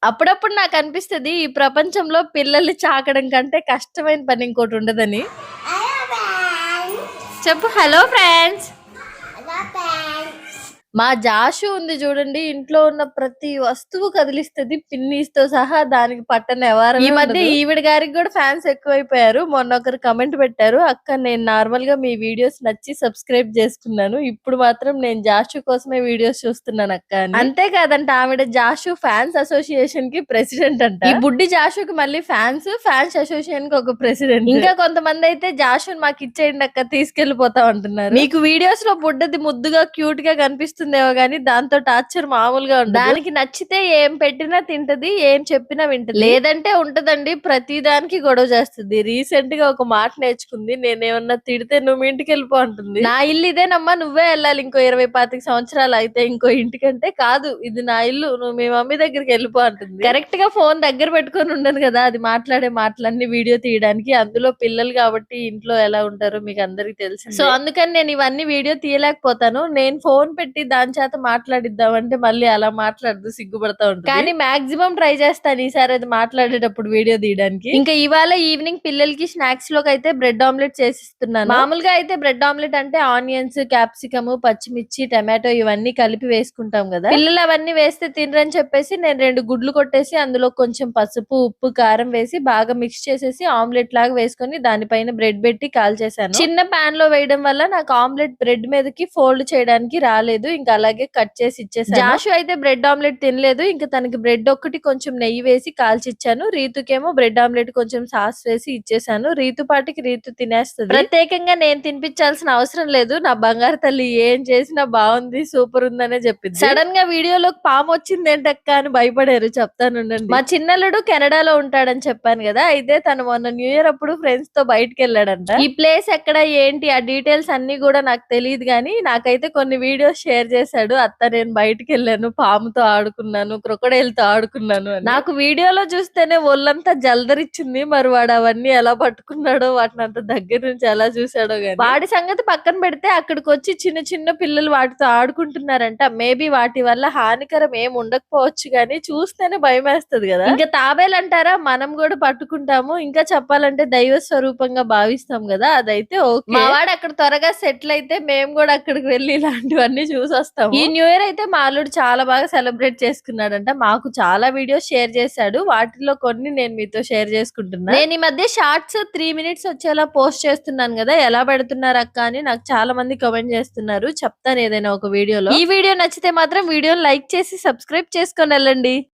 అప్పుడప్పుడు నాకనిపిస్తది ఈ ప్రపంచంలో పిల్లల్ని చాకడం కంటే కష్టమైన పని ఇంకోటి ఉండదని. చెప్పు హలో ఫ్రెండ్స్. మా జాషు ఉంది చూడండి, ఇంట్లో ఉన్న ప్రతి వస్తువు కదిలిస్తది పిన్నీస్‌తో సహా. దానికి పట్టని వ్యవహారమే ఉండదు. ఈ మధ్య ఈవిడ గారికి కూడా ఫ్యాన్స్ ఎక్కువైపోయారు. మొన్న ఒకరు కమెంట్ పెట్టారు, అక్క నేను నార్మల్ గా మీ వీడియోస్ నచ్చి సబ్స్క్రైబ్ చేసుకున్నాను, ఇప్పుడు మాత్రం నేను జాషు కోసమే వీడియోస్ చూస్తున్నాను అక్క అని. అంతే కాదంట, ఆవిడ జాషు ఫ్యాన్స్ అసోసియేషన్ కి ప్రెసిడెంట్ అంట. ఈ బుడ్డి జాషుకి మళ్ళీ ఫ్యాన్స్ అసోసియేషన్ కి ఒక ప్రెసిడెంట్. ఇంకా కొంతమంది అయితే జాషుని మాకు ఇచ్చేయండి అక్క తీసుకెళ్లిపోతాం అంటున్నారు. మీకు వీడియోస్ లో బుడ్డది ముద్దుగా క్యూట్ గా కనిపిస్తుందేమో గానీ దాంతో టార్చర్ మామూలుగా ఉండదు. దానికి నచ్చితే ఏం పెట్టినా తింటది, ఏం చెప్పినా వింటది, లేదంటే ఉంటదండి ప్రతి దానికి గొడవ చేస్తుంది. రీసెంట్ గా ఒక మాట నేర్చుకుంది, నేనేమన్నా తిడితే నువ్వు మీ ఇంటికి వెళ్ళిపో అంటుంది. నా ఇల్లు ఇదేనమ్మా, నువ్వే వెళ్ళాలి ఇంకో 20-25 సంవత్సరాలు అయితే ఇంకో ఇంటికంటే. కాదు ఇది నా ఇల్లు, నువ్వు మీ మమ్మీ దగ్గరికి వెళ్ళిపో అంటుంది. కరెక్ట్ గా ఫోన్ దగ్గర పెట్టుకొని ఉండదు కదా అది మాట్లాడే మాటలన్నీ వీడియో తీయడానికి. అందులో పిల్లలు కాబట్టి ఇంట్లో ఎలా ఉంటారో మీకు అందరికి తెలుసు. సో అందుకని నేను ఇవన్నీ వీడియో తీయలేకపోతాను. నేను ఫోన్ పెట్టి దాని చేత మాట్లాడిద్దామంటే మళ్ళీ అలా మాట్లాడదు, సిగ్గుపడతా ఉంటుంది. కానీ మాక్సిమం ట్రై చేస్తాను ఈసారి అది మాట్లాడేటప్పుడు వీడియో తీయడానికి. ఇంకా ఇవాళ ఈవినింగ్ పిల్లలకి స్నాక్స్ లోకి అయితే బ్రెడ్ ఆమ్లెట్ చేసిస్తున్నాను. మామూలుగా అయితే బ్రెడ్ ఆమ్లెట్ అంటే ఆనియన్స్, క్యాప్సికమ్, పచ్చిమిర్చి, టమాటో ఇవన్నీ కలిపి వేసుకుంటాం కదా. పిల్లలు అవన్నీ వేస్తే తినరని చెప్పేసి నేను 2 గుడ్లు కొట్టేసి అందులో కొంచెం పసుపు, ఉప్పు, కారం వేసి బాగా మిక్స్ చేసేసి ఆమ్లెట్ లాగా వేసుకొని దానిపైన బ్రెడ్ పెట్టి కాల్చేసాను. చిన్న పాన్ లో వేయడం వల్ల నాకు ఆమ్లెట్ బ్రెడ్ మీదకి ఫోల్డ్ చేయడానికి రాలేదు, ఇంకా అలాగే కట్ చేసి ఇచ్చేసాను. జాషు అయితే బ్రెడ్ ఆమ్లెట్ తినలేదు, ఇంకా తనకి బ్రెడ్ ఒక్కటి కొంచెం నెయ్యి వేసి కాల్చిచ్చాను. రీతుకేమో బ్రెడ్ ఆమ్లెట్ కొంచెం సాస్ వేసి ఇచ్చేసాను. రీతు పాటికి రీతు తినేస్తుంది. ప్రత్యేకంగా నేను తినిపించాల్సిన అవసరం లేదు. నా బంగారు తల్లి ఏం చేసినా బాగుంది, సూపర్ ఉందనే చెప్పింది. సడన్ గా వీడియోలోకి పాము వచ్చింది ఏంటక్క అని భయపడారు, చెప్తానుండండి. మా చిన్నల్లుడు కెనడాలో ఉంటాడని చెప్పాను కదా, అయితే తను మొన్న న్యూ ఇయర్ అప్పుడు ఫ్రెండ్స్ తో బయటకు వెళ్ళాడంట. ఈ ప్లేస్ ఎక్కడ ఏంటి ఆ డీటెయిల్స్ అన్ని కూడా నాకు తెలియదు గానీ నాకైతే కొన్ని వీడియోస్ షేర్ చేశాడు. అత్త నేను బయటికి వెళ్ళాను, పాముతో ఆడుకున్నాను, క్రొకడైల్ తో ఆడుకున్నాను అని. నాకు వీడియోలో చూస్తేనే ఒళ్ళంతా జలదరిచ్చింది. మరి వాడు అవన్నీ ఎలా పట్టుకున్నాడో, వాటిని అంత దగ్గర నుంచి ఎలా చూసాడో గానీ. వాడి సంగతి పక్కన పెడితే అక్కడికి వచ్చి చిన్న చిన్న పిల్లలు వాటితో ఆడుకుంటున్నారంట. మేబీ వాటి వల్ల హానికరం ఏం ఉండకపోవచ్చు గానీ చూస్తేనే భయం వేస్తది కదా. ఇంకా తాబేలు అంటారా, మనం కూడా పట్టుకుంటాము, ఇంకా చెప్పాలంటే దైవ స్వరూపంగా భావిస్తాం కదా, అదైతే ఓకే. మా వాడు అక్కడ త్వరగా సెటిల్ అయితే మేము కూడా అక్కడికి వెళ్ళి ఇలాంటివన్నీ చూసొస్తాము. ఈ న్యూ ఇయర్ అయితే మా అల్లుడు చాలా బాగా సెలబ్రేట్ చేసుకున్నాడంట. మాకు చాలా వీడియోస్ షేర్ చేశాడు, వాటిలో కొన్ని నేను మీతో షేర్ చేసుకుంటున్నా. నేను ఈ మధ్య షార్ట్స్ 3 మినిట్స్ వచ్చేలా పోస్ట్ చేస్తున్నాను కదా, ఎలా పెడుతున్నారు అక్క అని నాకు చాలా మంది కామెంట్ చేస్తున్నారు. చెప్తాను ఏదైనా ఒక వీడియోలో. ఈ వీడియో నచ్చితే మాత్రం వీడియోని లైక్ చేసి సబ్స్క్రైబ్ చేసుకొని వెళ్ళండి.